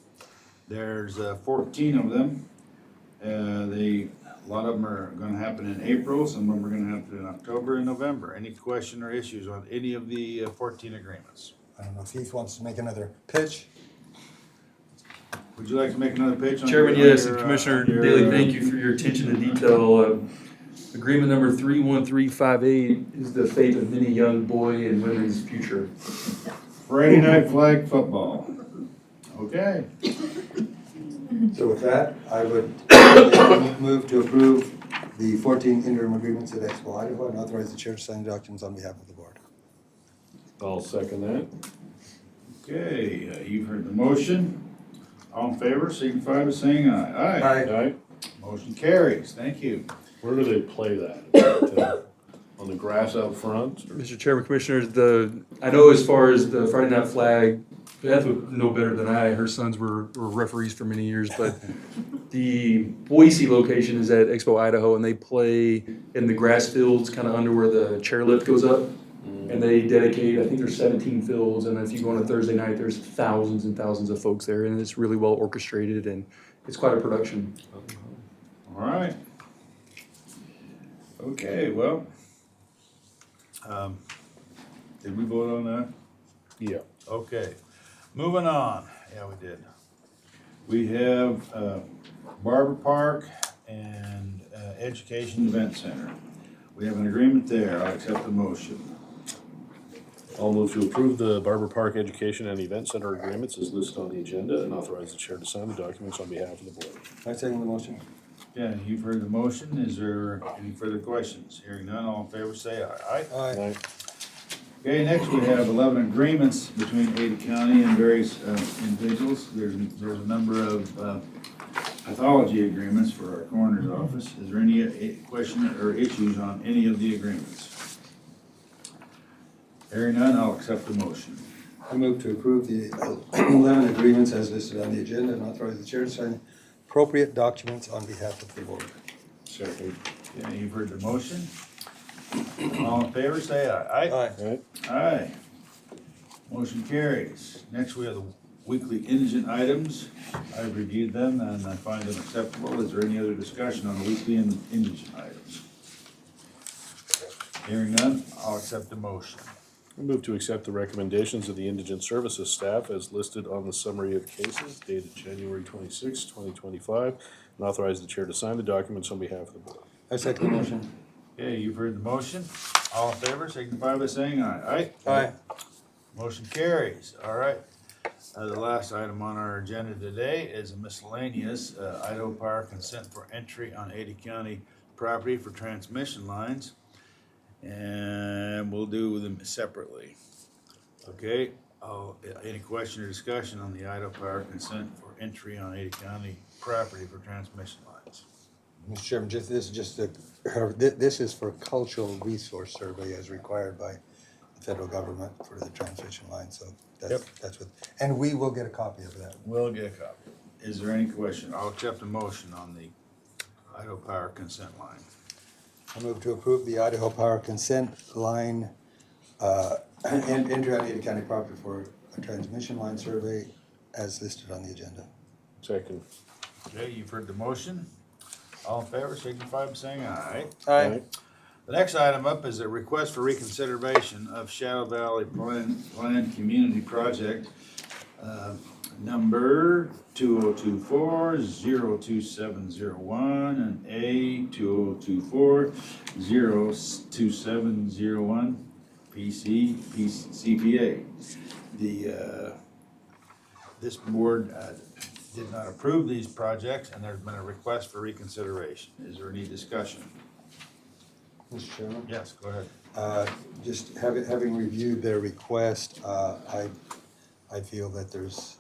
Speaker 1: There's 14 of them. The A lot of them are gonna happen in April, some of them are gonna happen in October and November. Any question or issues on any of the 14 agreements?
Speaker 9: I don't know if Heath wants to make another pitch.
Speaker 1: Would you like to make another pitch on?
Speaker 13: Chairman,
Speaker 1: your-
Speaker 13: yes,
Speaker 1: on
Speaker 13: and
Speaker 1: your,
Speaker 13: Commissioner
Speaker 1: on your,
Speaker 13: Daly, thank you for your attention to detail. Agreement number 31358 is the fate of many young boy and women's future.
Speaker 1: Friday night flag football. Okay.
Speaker 9: So with that, I would move to approve the 14 interim agreements at Expo Idaho and authorize the chair to sign the documents on behalf of the board.
Speaker 11: I'll second that.
Speaker 1: Okay, you've heard the motion. All in favor, signify by saying aye.
Speaker 11: Aye.
Speaker 1: Motion carries. Thank you.
Speaker 11: Where do they play that? On the grass out front? or-
Speaker 13: Mr. Chairman, Commissioners, I know as far as the Friday Night Flag, Beth would know better than I. Her sons were referees for many years, but the Boise location is at Expo Idaho, and they play in the grass fields, kind of under where the chairlift goes up. And they dedicate, I think there's 17 fields, and if you go on a Thursday night, there's thousands and thousands of folks there, and it's really well orchestrated, and it's quite a production.
Speaker 1: All right. Okay, well, did we vote on that?
Speaker 11: Yeah.
Speaker 1: Okay, moving on. Yeah, we did. We have Barber Park and Education Event Center. We have an agreement there. I'll accept the motion.
Speaker 11: I'll move to approve the Barber Park Education and Event Center agreements as listed on the agenda and authorize the chair to sign the documents on behalf of the board.
Speaker 9: I second the motion.
Speaker 1: Yeah, you've heard the motion. Is there any further questions? Hearing none, all in favor say aye. Aye.
Speaker 9: Aye.
Speaker 1: Okay, next we have 11 agreements between Ada County and various individuals. There's a number of pathology agreements for our coroner's office. Is there any question or issues on any of the agreements? Hearing none, I'll accept the motion.
Speaker 9: I move to approve the 11 agreements as listed on the agenda and authorize the chair to sign appropriate documents on behalf of the board.
Speaker 11: Second.
Speaker 1: Yeah, you've heard the motion. All in favor, say aye.
Speaker 9: Aye.
Speaker 11: Aye.
Speaker 1: Aye. Motion carries. Next, we have the weekly indigent items. I've reviewed them and I find them acceptable. Is there any other discussion on the weekly indigent items? Hearing none, I'll accept the motion.
Speaker 11: I move to accept the recommendations of the indigent services staff as listed on the summary of cases dated January 26, 2025, and authorize the chair to sign the documents on behalf of the board.
Speaker 9: I second the motion.
Speaker 1: Okay, you've heard the motion. All in favor, signify by saying aye.
Speaker 9: Aye.
Speaker 1: Motion carries. All right. The last item on our agenda today is a miscellaneous Idaho Power consent for entry on Ada County property for transmission lines. And we'll do them separately. Okay, any question or discussion on the Idaho Power consent for entry on Ada County property for transmission lines?
Speaker 9: Mr. Chairman, this is for cultural resource survey as required by the federal government for the transmission line, so that's what, and we will get a copy of that.
Speaker 1: We'll get a copy. Is there any question? I'll accept a motion on the Idaho Power consent line.
Speaker 9: I move to approve the Idaho Power consent line and entry on Ada County property for a transmission line survey as listed on the agenda.
Speaker 11: Second.
Speaker 1: Okay, you've heard the motion. All in favor, signify by saying aye.
Speaker 9: Aye.
Speaker 1: The next item up is a request for reconsideration of Shadow Valley Plan Community Project, number 2024-02701 and A 2024-02701 CPA. This board did not approve these projects and there's been a request for reconsideration. Is there any discussion?
Speaker 9: Mr. Chairman?
Speaker 1: Yes, go ahead.
Speaker 9: Just having reviewed their request, I feel that there's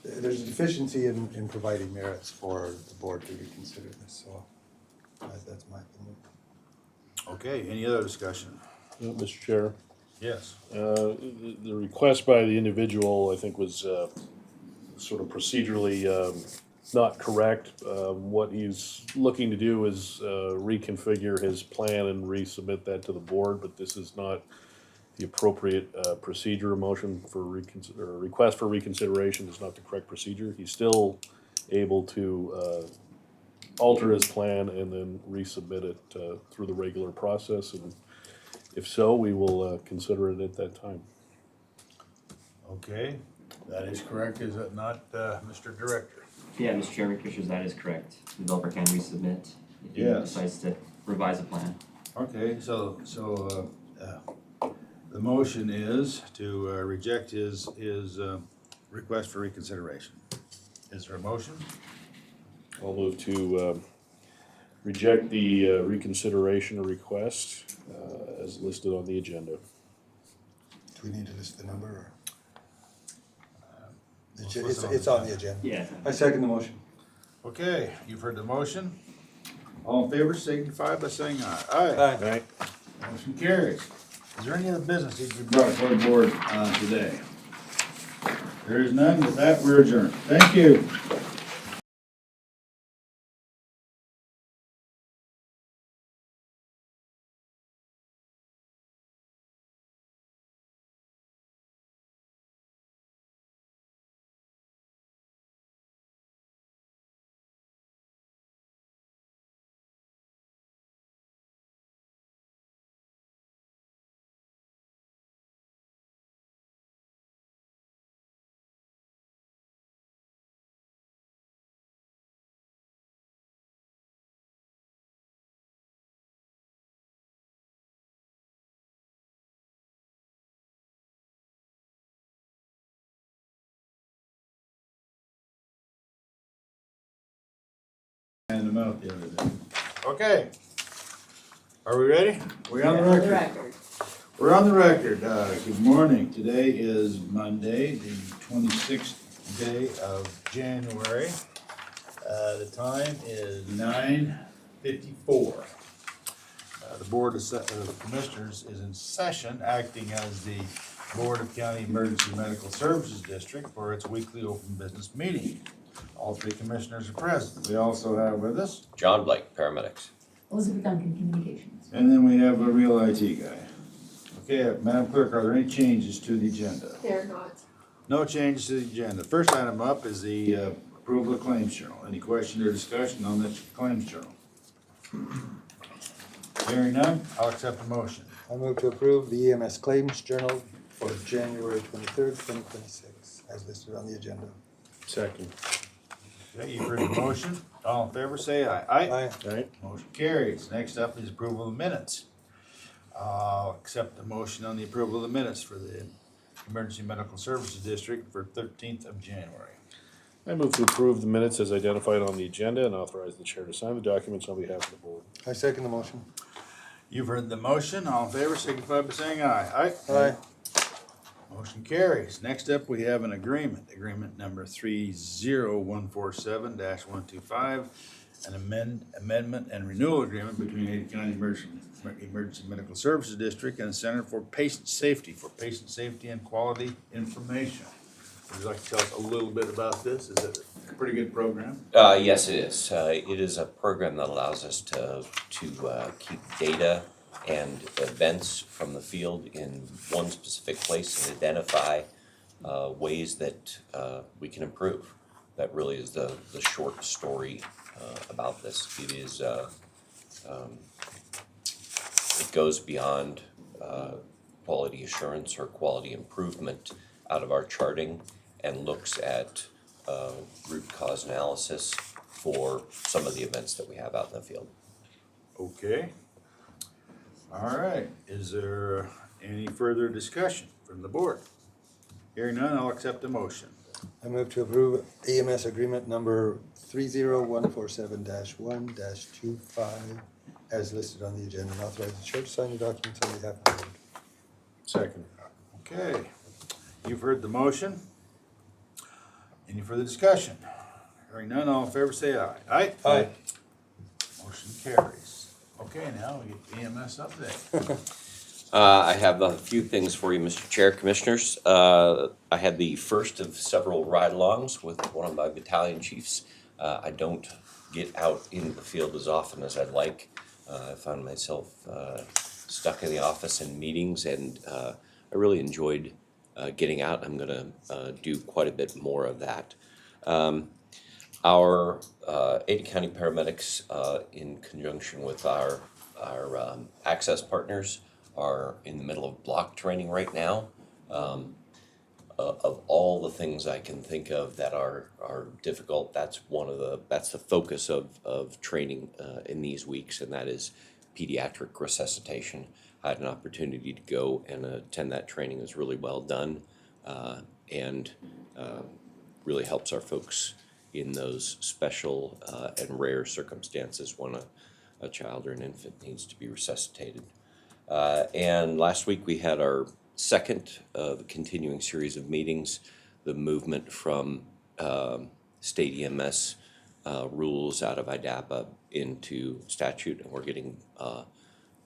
Speaker 9: there's a deficiency in providing merits for the board to reconsider this, so that's my opinion.
Speaker 1: Okay, any other discussion?
Speaker 11: Mr. Chair.
Speaker 1: Yes.
Speaker 11: The request by the individual, I think, was sort of procedurally not correct. What he's looking to do is reconfigure his plan and resubmit that to the board, but this is not the appropriate procedure. A motion for request for reconsideration is not the correct procedure. He's still able to alter his plan and then resubmit it through the regular process. And if so, we will consider it at that time.
Speaker 1: Okay, that is correct, is it not, Mr. Director?
Speaker 8: Yeah, Mr. Chairman, Commissioners, that is correct. Developer can resubmit if he
Speaker 1: Yes.
Speaker 8: decides to revise a plan.
Speaker 1: Okay, so the motion is to reject his request for reconsideration. Is there a motion?
Speaker 11: I'll move to reject the reconsideration request as listed on the agenda.
Speaker 9: Do we need to list the number or?
Speaker 1: Let's list it on
Speaker 9: It's
Speaker 1: the
Speaker 9: on the agenda.
Speaker 8: Yeah.
Speaker 9: I second the motion.
Speaker 1: Okay, you've heard the motion. All in favor signify by saying aye. Aye.
Speaker 9: Aye.
Speaker 11: Right?
Speaker 1: Motion carries. Is there any other business that you brought before the board today? There is none. With that, we're adjourned. Thank you. And them out the other day. Okay. Are we ready? We on the record? We're on the record. Good morning. Today is Monday, the 26th day of January. The time is 9:54. The Board of Commissioners is in session, acting as the Board of County Emergency Medical Services District for its weekly open business meeting. All three commissioners are present. We also have with us,
Speaker 6: John Blake, paramedics.
Speaker 7: Elizabeth Duncan, Communications.
Speaker 1: and then we have a real IT guy. Okay, Madam Clerk, are there any changes to the agenda?
Speaker 7: They're not.
Speaker 1: No changes to the agenda. First item up is the approval of claims journal. Any question or discussion on this claims journal? Hearing none, I'll accept the motion.
Speaker 9: I move to approve the EMS Claims Journal for January 23rd, 2026, as listed on the agenda.
Speaker 11: Second.
Speaker 1: Okay, you've heard the motion. All in favor, say aye. Aye.
Speaker 9: Aye.
Speaker 11: Right?
Speaker 1: Motion carries. Next up is approval of minutes. I'll accept the motion on the approval of the minutes for the Emergency Medical Services District for 13th of January.
Speaker 11: I move to approve the minutes as identified on the agenda and authorize the chair to sign the documents on behalf of the board.
Speaker 9: I second the motion.
Speaker 1: You've heard the motion. All in favor, signify by saying aye. Aye.
Speaker 9: Aye.
Speaker 1: Motion carries. Next up, we have an agreement, agreement number 30147-125, an amendment and renewal agreement between Ada County Emergency Medical Services District and the Center for Patient Safety and Quality Information. Would you like to tell us a little bit about this? Is it a pretty good program?
Speaker 6: Yes, it is. It is a program that allows us to keep data and events from the field in one specific place and identify ways that we can improve. That really is the short story about this. It is it goes beyond quality assurance or quality improvement out of our charting and looks at root cause analysis for some of the events that we have out in the field.
Speaker 1: Okay. All right. Is there any further discussion from the board? Hearing none, I'll accept the motion.
Speaker 9: I move to approve EMS Agreement Number 30147-1-25, as listed on the agenda, and authorize the chair to sign the documents on behalf of the board.
Speaker 11: Second.
Speaker 1: Okay. You've heard the motion. Any further discussion? Hearing none, all in favor say aye. Aye?
Speaker 9: Aye.
Speaker 1: Motion carries. Okay, now we get the EMS update.
Speaker 6: I have a few things for you, Mr. Chair, Commissioners. I had the first of several ride-alongs with one of my battalion chiefs. I don't get out into the field as often as I'd like. I found myself stuck in the office in meetings, and I really enjoyed getting out. I'm going to do quite a bit more of that. Our Ada County paramedics, in conjunction with our access partners, are in the middle of block training right now. Of all the things I can think of that are difficult, that's the focus of training in these weeks, and that is pediatric resuscitation. I had an opportunity to go and attend that training. It was really well done, and really helps our folks in those special and rare circumstances when a child or an infant needs to be resuscitated. And last week we had our second of a continuing series of meetings, the movement from state EMS rules out of IDAPA into statute, and we're getting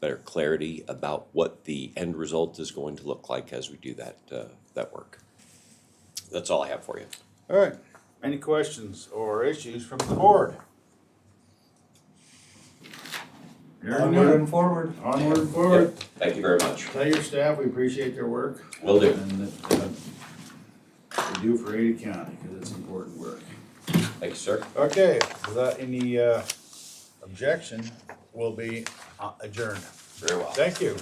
Speaker 6: better clarity about what the end result is going to look like as we do that work. That's all I have for you.
Speaker 1: All right. Any questions or issues from the board? Hearing
Speaker 9: Onward
Speaker 1: none.
Speaker 9: and forward.
Speaker 1: Onward and forward.
Speaker 6: Thank you very much.
Speaker 1: Tell your staff we appreciate their work.
Speaker 6: Will do.
Speaker 1: And that they do for Ada County, because it's important work.
Speaker 6: Thank you, sir.
Speaker 1: Okay, without any objection, we'll be adjourned.
Speaker 6: Very well.
Speaker 1: Thank you.